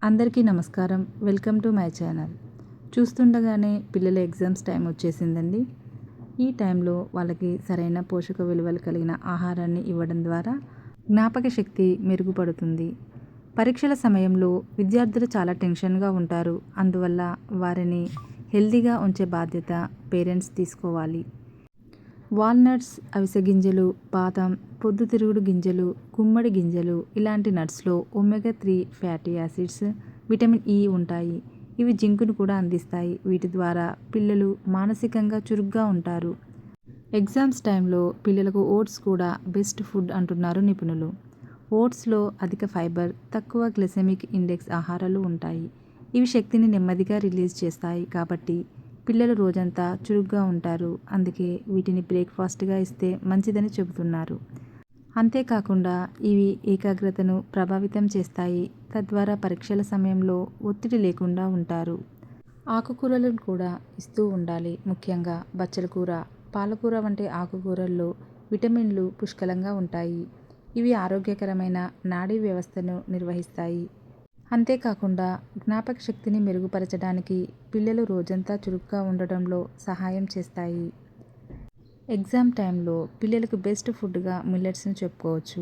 అందరికీ నమస్కారం. Welcome to my channel. చూస్తుండగానే పిల్లల ఎగ్జామ్స్ టైం వచ్చేసిందండి. ఈ టైంలో వాళ్ళకి సరైన పోషక విలువలు కలిగిన ఆహారాన్ని ఇవ్వడం ద్వారా జ్ఞాపక శక్తి మెరుగుపడుతుంది. పరీక్షల సమయంలో విద్యార్థులు చాలా టెన్షన్గా ఉంటారు. అందువల్ల వారిని హెల్తీగా ఉంచే బాధ్యత పేరెంట్స్ తీసుకోవాలి. వాల్నట్స్, అవిసె గింజలు, బాదం, పొద్దుతిరుగుడు గింజలు, గుమ్మడి గింజలు ఇలాంటి నట్స్లో omega 3 fatty acids, vitamin E ఉంటాయి. ఇవి జింకును కూడా అందిస్తాయి. వీటి ద్వారా పిల్లలు మానసికంగా చురుగ్గా ఉంటారు. ఎగ్జామ్స్ టైంలో పిల్లలకు ఓట్స్ కూడా బెస్ట్ ఫుడ్ అంటున్నారు నిపుణులు. ఓట్స్లో అధిక ఫైబర్, తక్కువ గ్లైసెమిక్ ఇండెక్స్ ఆహారాలు ఉంటాయి. ఇవి శక్తిని నెమ్మదిగా రిలీజ్ చేస్తాయి కాబట్టి పిల్లలు రోజంతా చురుగ్గా ఉంటారు. అందుకే వీటిని బ్రేక్ఫాస్ట్గా ఇస్తే మంచిదని చెబుతున్నారు. అంతేకాకుండా ఇవి ఏకాగ్రతను ప్రభావితం చేస్తాయి. తద్వారా పరీక్షల సమయంలో ఒత్తిడి లేకుండా ఉంటారు. ఆకుకూరలను కూడా ఇస్తూ ఉండాలి. ముఖ్యంగా బచ్చల కూర, పాలకూర వంటి ఆకుకూరల్లో విటమిన్లు పుష్కలంగా ఉంటాయి. ఇవి ఆరోగ్యకరమైన నాడీ వ్యవస్థను నిర్వహిస్తాయి. అంతేకాకుండా జ్ఞాపక శక్తిని మెరుగుపరచడానికి, పిల్లలు రోజంతా చురుగ్గా ఉండడంలో సహాయం చేస్తాయి. ఎగ్జామ్ టైంలో పిల్లలకు బెస్ట్ ఫుడ్గా మిల్లెట్స్ను చెప్పుకోవచ్చు.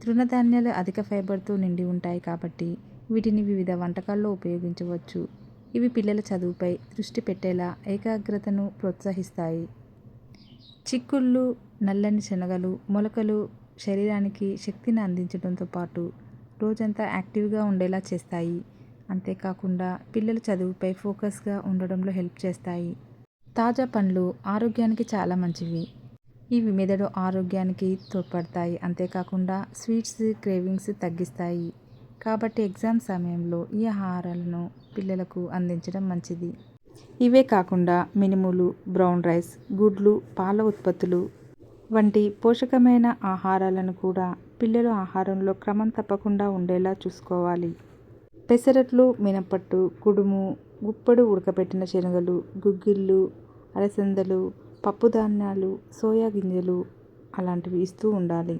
తృణధాన్యాలు అధిక ఫైబర్తో నిండి ఉంటాయి కాబట్టి వీటిని వివిధ వంటకాల్లో ఉపయోగించవచ్చు. ఇవి పిల్లల చదువుపై దృష్టి పెట్టేలా ఏకాగ్రతను ప్రోత్సహిస్తాయి. చిక్కుళ్ళు, నల్లని శనగలు, మొలకలు శరీరానికి శక్తిని అందించడంతో పాటు రోజంతా యాక్టివ్గా ఉండేలా చేస్తాయి. అంతేకాకుండా పిల్లల చదువుపై ఫోకస్గా ఉండడంలో హెల్ప్ చేస్తాయి. తాజా పండ్లు ఆరోగ్యానికి చాలా మంచివి. ఇవి మెదడు ఆరోగ్యానికి తోడ్పడతాయి. అంతేకాకుండా స్వీట్స్ క్రేవింగ్స్ తగ్గిస్తాయి. కాబట్టి ఎగ్జామ్ సమయంలో ఈ ఆహారాలను పిల్లలకు అందించడం మంచిది. ఇవే కాకుండా మినుములు, బ్రౌన్ రైస్, గుడ్లు, పాల ఉత్పత్తులు వంటి పోషకమైన ఆహారాలను కూడా పిల్లలు ఆహారంలో క్రమం తప్పకుండా ఉండేలా చూసుకోవాలి. పెసరట్లు, మినపట్టు, కుడుము, గుప్పెడు ఉడకబెట్టిన శనగలు, గుగ్గిళ్ళు, అలసందలు, పప్పుధాన్యాలు, సోయా గింజలు అలాంటివి ఇస్తూ ఉండాలి.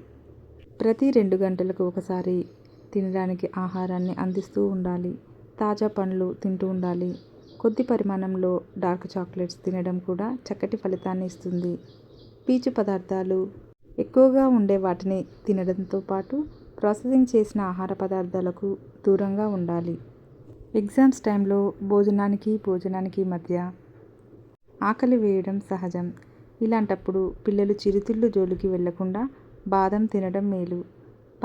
ప్రతి 2 గంటలకు ఒకసారి తినడానికి ఆహారాన్ని అందిస్తూ ఉండాలి. తాజా పండ్లు తింటూ ఉండాలి. కొద్ది పరిమాణంలో డార్క్ చాక్లెట్స్ తినడం కూడా చక్కటి ఫలితాన్ని ఇస్తుంది. పీచు పదార్థాలు ఎక్కువగా ఉండే వాటిని తినడంతో పాటు ప్రాసెసింగ్ చేసిన ఆహార పదార్థాలకు దూరంగా ఉండాలి. ఎగ్జామ్స్ టైంలో భోజనానికి మధ్య ఆకలి వేయడం సహజం. ఇలాంటప్పుడు పిల్లలు చిరుతిళ్ళు జోలికి వెళ్లకుండా బాదం తినడం మేలు.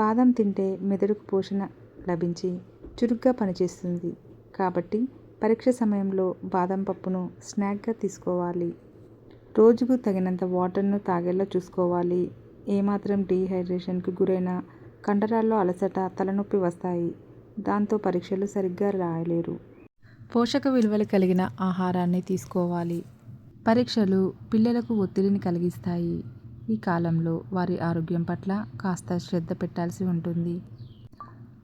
బాదం తింటే మెదడుకు పోషణ లభించి చురుగ్గా పనిచేస్తుంది. కాబట్టి పరీక్ష సమయంలో బాదం పప్పును స్నాక్గా తీసుకోవాలి. రోజుకు తగినంత వాటర్ను తాగేలా చూసుకోవాలి. ఏమాత్రం డీహైడ్రేషన్కు గురైనా కండరాల్లో అలసట, తలనొప్పి వస్తాయి. దాంతో పరీక్షలు సరిగ్గా రాయలేరు. పోషక విలువలు కలిగిన ఆహారాన్ని తీసుకోవాలి. పరీక్షలు పిల్లలకు ఒత్తిడిని కలిగిస్తాయి. ఈ కాలంలో వారి ఆరోగ్యం పట్ల కాస్త శ్రద్ధ పెట్టాల్సి ఉంటుంది.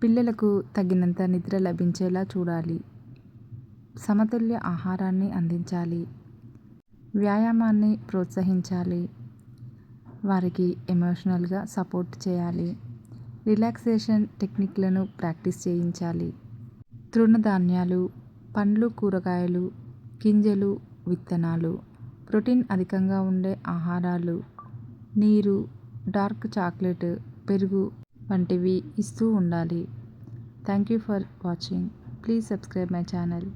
పిల్లలకు తగినంత నిద్ర లభించేలా చూడాలి. సమతుల్య ఆహారాన్ని అందించాలి. వ్యాయామాన్ని ప్రోత్సహించాలి. వారికి ఎమోషనల్గా సపోర్ట్ చేయాలి. రిలాక్సేషన్ టెక్నిక్లను ప్రాక్టీస్ చేయించాలి. తృణధాన్యాలు, పండ్లు, కూరగాయలు, గింజలు, విత్తనాలు, ప్రోటీన్ అధికంగా ఉండే ఆహారాలు, నీరు, డార్క్ చాక్లెట్, పెరుగు వంటివి ఇస్తూ ఉండాలి. Thank you for watching. Please subscribe my channel.